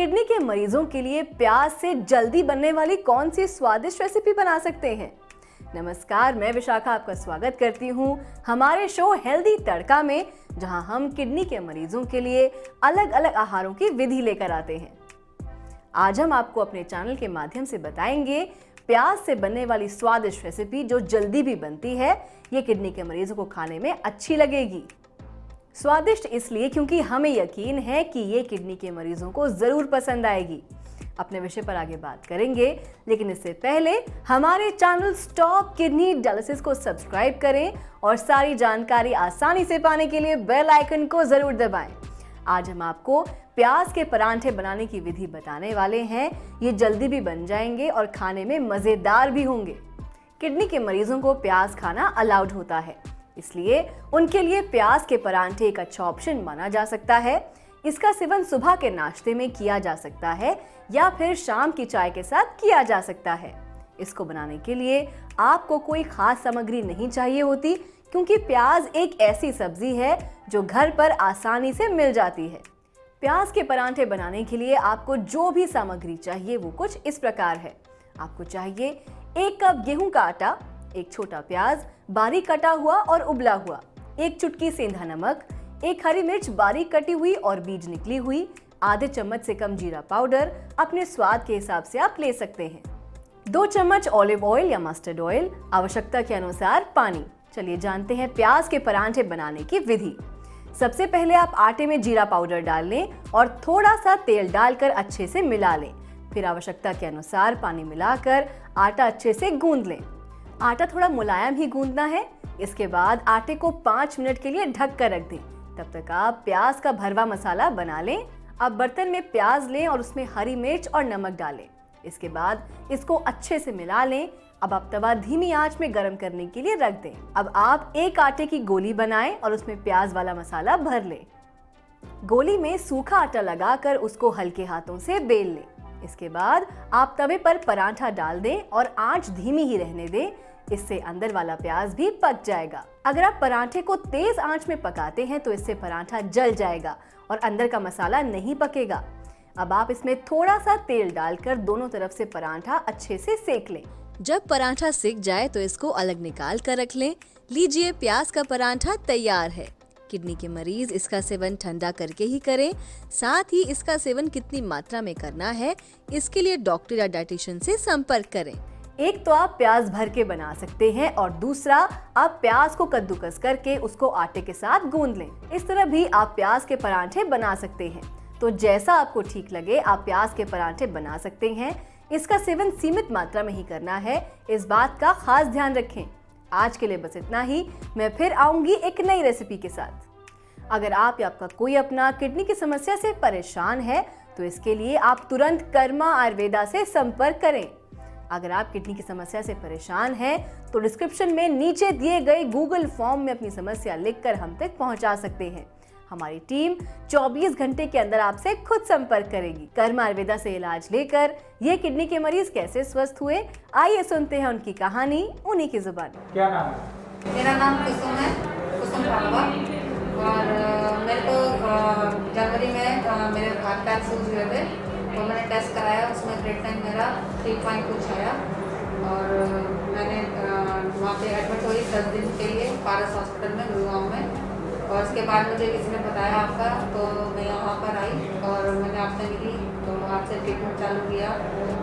Kidney के मरीजों के लिए प्याज से जल्दी बनने वाली कौन सी स्वादिष्ट रेसिपी बना सकते हैं। नमस्कार, मैं विशाखा आपका स्वागत करती हूँ हमारे शो हेल्दी तड़का में, जहां हम किडनी के मरीजों के लिए अलग अलग आहारों की विधि लेकर आते हैं। आज हम आपको अपने चैनल के माध्यम से बताएंगे प्याज से बनने वाली स्वादिष्ट रेसिपी जो जल्दी भी बनती है। ये किडनी के मरीजों को खाने में अच्छी लगेगी। स्वादिष्ट इसलिए क्योंकि हमें यकीन है कि ये किडनी के मरीजों को जरूर पसंद आएगी। अपने विषय पर आगे बात करेंगे, लेकिन इससे पहले हमारे चैनल स्टॉप किडनी डायलिसिस को सब्सक्राइब करें और सारी जानकारी आसानी से पाने के लिए बेल आइकन को जरूर दबाएं। आज हम आपको प्याज के परांठे बनाने की विधि बताने वाले हैं। ये जल्दी भी बन जाएंगे और खाने में मजेदार भी होंगे। किडनी के मरीजों को प्याज खाना अलाउड होता है, इसलिए उनके लिए प्याज के परांठे एक अच्छा ऑप्शन माना जा सकता है। इसका सेवन सुबह के नाश्ते में किया जा सकता है या फिर शाम की चाय के साथ किया जा सकता है। इसको बनाने के लिए आपको कोई खास सामग्री नहीं चाहिए होती, क्योंकि प्याज एक ऐसी सब्जी है जो घर पर आसानी से मिल जाती है। प्याज के परांठे बनाने के लिए आपको जो भी सामग्री चाहिए वो कुछ इस प्रकार है। आपको चाहिए 1 कप गेहूं का आटा, एक छोटा प्याज बारीक कटा हुआ और उबला हुआ, 1 चुटकी सेंधा नमक, 1 हरी मिर्च बारीक कटी हुई और बीज निकली हुई, आधे चम्मच से कम जीरा पाउडर, अपने स्वाद के हिसाब से आप ले सकते हैं, 2 चम्मच ऑलिव ऑयल या मस्टर्ड ऑयल, आवश्यकता के अनुसार पानी। चलिए जानते हैं प्याज के परांठे बनाने की विधि। सबसे पहले आप आटे में जीरा पाउडर डाल लें और थोड़ा सा तेल डालकर अच्छे से मिला लें। फिर आवश्यकता के अनुसार पानी मिलाकर आटा अच्छे से गूंद लें। आटा थोड़ा मुलायम ही गूंदना है। इसके बाद आटे को 5 मिनट के लिए ढक कर रख दें। तब तक आप प्याज का भरवा मसाला बना लें। अब बर्तन में प्याज लें और उसमें हरी मिर्च और नमक डालें। इसके बाद इसको अच्छे से मिला लें। अब आप तवा धीमी आंच में गर्म करने के लिए रख दें। अब आप एक आटे की गोली बनाएं और उसमें प्याज वाला मसाला भर लें। गोली में सूखा आटा लगाकर उसको हल्के हाथों से बेल लें। इसके बाद आप तवे पर पराठा डाल दें और आंच धीमी ही रहने दें। इससे अंदर वाला प्याज भी पक जाएगा। अगर आप पराठे को तेज आंच में पकाते हैं तो इससे पराठा जल जाएगा और अंदर का मसाला नहीं पकेगा। अब आप इसमें थोड़ा सा तेल डालकर दोनों तरफ से पराठा अच्छे से सेक लें। जब पराठा सिक जाए तो इसको अलग निकाल कर रख लें। लीजिए, प्याज का पराठा तैयार है। किडनी के मरीज इसका सेवन ठंडा करके ही करें। साथ ही इसका सेवन कितनी मात्रा में करना है, इसके लिए डॉक्टर या डाइटिशियन से संपर्क करें। एक तो आप प्याज भर के बना सकते हैं और दूसरा आप प्याज को कद्दूकस करके उसको आटे के साथ गूंद लें। इस तरह भी आप प्याज के पराठे बना सकते हैं। तो जैसा आपको ठीक लगे आप प्याज के पराठे बना सकते हैं। इसका सेवन सीमित मात्रा में ही करना है, इस बात का खास ध्यान रखें। आज के लिए बस इतना ही। मैं फिर आऊंगी एक नई रेसिपी के साथ। अगर आप या आपका कोई अपना किडनी की समस्या से परेशान है तो इसके लिए आप तुरंत कर्मा आयुर्वेदा से संपर्क करें। अगर आप किडनी की समस्या से परेशान हैं तो डिस्क्रिप्शन में नीचे दिए गए गूगल फॉर्म में अपनी समस्या लिखकर हम तक पहुंचा सकते हैं। हमारी टीम 24 घंटे के अंदर आपसे खुद संपर्क करेगी। कर्मा आयुर्वेदा से इलाज लेकर ये किडनी के मरीज कैसे स्वस्थ हुए, आइए सुनते हैं उनकी कहानी उन्हीं की जुबान। क्या नाम है? मेरा नाम कुसुम है, कुसुम राघवा। और मेरे को जनवरी में मेरे हाथ पैर सूज हुए थे, तो मैंने टेस्ट कराया। उसमें क्रिएटिनिन मेरा 3 कुछ आया और मैंने वहाँ पे एडमिट हुई 10 दिन के लिए पारस हॉस्पिटल में गुड़गांव में। और उसके बाद मुझे किसी ने बताया आपका, तो मैं यहाँ पर आई और मैंने आपसे मिली, तो आपसे ट्रीटमेंट चालू किया।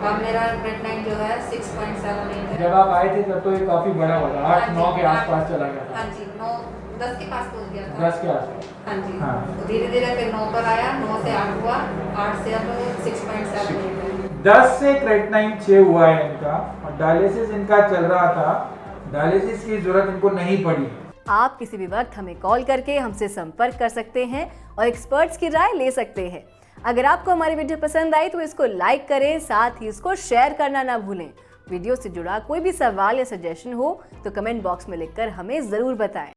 अब मेरा क्रिएटिनिन जो है 6.78 है। जब आप आए थे तब तो ये काफी बड़ा होगा, 8-9 के आसपास चला गया था। हाँ जी, 9-10 के पास पहुँच गया था। 10 के आसपास। हाँ जी। हाँ। धीरे धीरे फिर 9 पर आया, 9 से 8 हुआ, 8 से अब 6.78 है। 10 से क्रिएटिनिन 6 हुआ है इनका, और डायलिसिस इनका चल रहा था। डायलिसिस की जरूरत इनको नहीं पड़ी। आप किसी भी वक्त हमें कॉल करके हमसे संपर्क कर सकते हैं और एक्सपर्ट्स की राय ले सकते हैं। अगर आपको हमारी वीडियो पसंद आई तो इसको लाइक करें, साथ ही इसको शेयर करना ना भूलें। वीडियो से जुड़ा कोई भी सवाल या सजेशन हो तो कमेंट बॉक्स में लिखकर हमें जरूर बताएं।